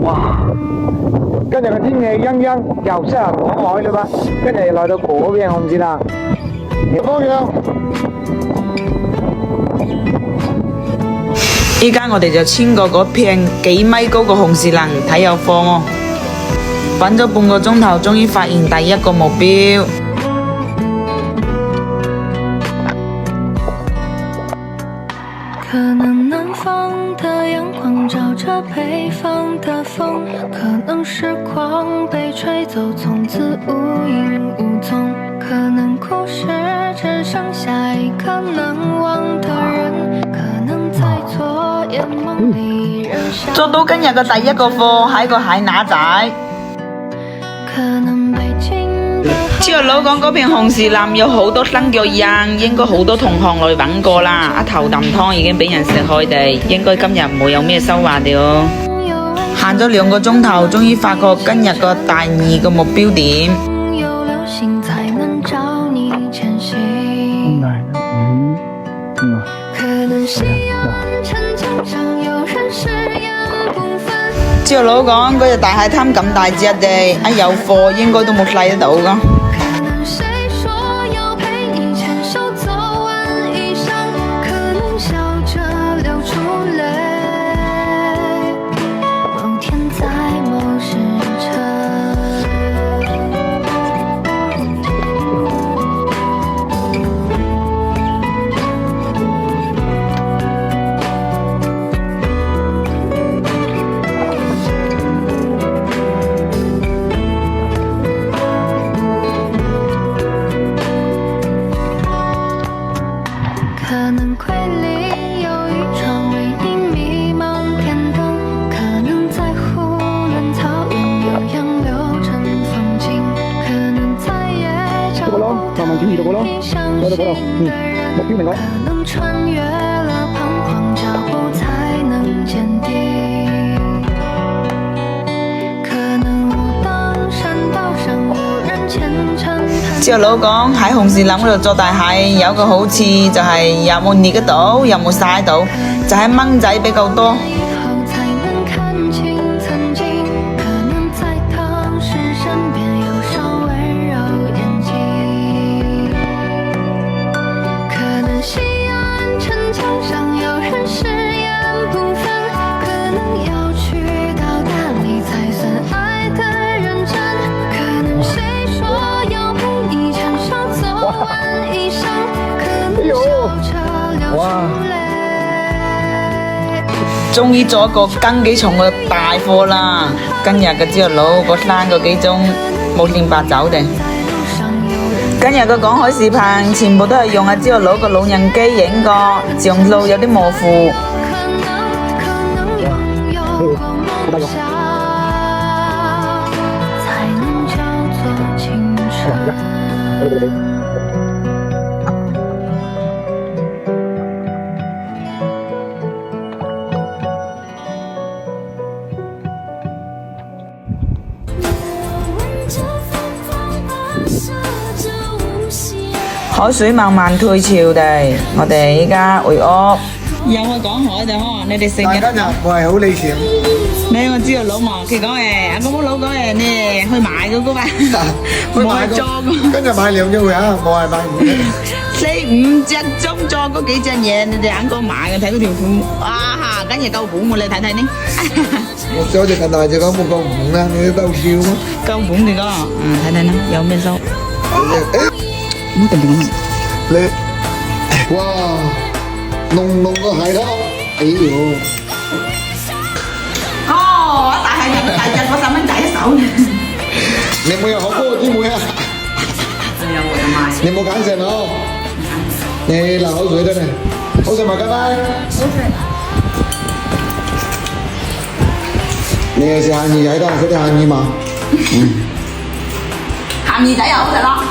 哇！今日嘅天氣陰陰，又適合講海啦吧？跟住又來到嗰邊紅字啦，方向。依家我哋就穿過嗰片幾米高嘅紅樹林睇有貨哦。揾咗半個鐘頭，終於發現第一個目標。可能南方的陽光照着北方的風，可能時光被吹走，從此無影無蹤，可能故事只剩下一個難忘的人，可能在昨夜夢裏仍想捉到今日嘅第一個貨係個蟹乸仔。可能北京的朝日佬講嗰片紅樹林有好多新腳印，應該好多同行來揾過啦。一頭啖湯已經俾人食開地，應該今日唔會有咩收穫嘅哦。行咗2個鐘頭，終於發覺今日個第2個目標點。有流星才能找你前行，可能夕陽沉江上有人誓言不分。朝日佬講嗰隻大蟹貪咁大隻嘅，一有貨應該都冇洗得到噶。可能誰說要陪你牽手走完一生，可能笑着流出淚，某天在某時辰。可能瑰麗有一窗為你迷茫天燈，可能在湖南草原有楊柳鎮風景，可能在夜找不到你相信的人，可能穿越了彷徨腳步才能堅定，可能我當山道上有人虔誠。朝日佬講喺紅樹林嗰度做大蟹有個好處就係又冇熱得到，又冇曬到，就係蚊仔比較多。以後才能看清曾經，可能在當時身邊有雙溫柔眼睛，可能西安城牆上有人誓言不分，可能要去到大理才算愛的認真，可能誰說要陪你牽手走完一生，可能笑着流出淚。終於做一個斤幾重嘅大貨啦！今日嘅朝日佬嗰3個幾鐘冇練白走定。今日嘅港海視頻全部都係用阿朝日佬個老人機影過，像素有啲模糊。海水慢慢退潮地，我哋依家回屋。又去港海地呵，你哋成日。今日我係好理想。你我知道老毛佢講誒，阿公佬講誒，你去買嗰個嘛，去買裝。跟住買2隻回啊，我係買5隻。 4、5隻裝裝嗰幾隻嘢，你哋眼光買嘅睇嗰條褲，哇！緊嘢夠本喎，你睇睇呢。我咗隻咁大隻講冇夠本啦，你都兜笑嗎？夠本嚟㗎，睇睇呢，有咩收？唔好定定咁。你哇，濃濃個蟹湯，哎呦！哦，大係咁大隻，40蚊仔一手。你冇有學過啲妹啊？有我就買。你冇揀成咯？你流口水真係，好食埋㗎啦！好食。你係食鹹魚仔多，食啲鹹魚嘛？鹹魚仔又好食咯。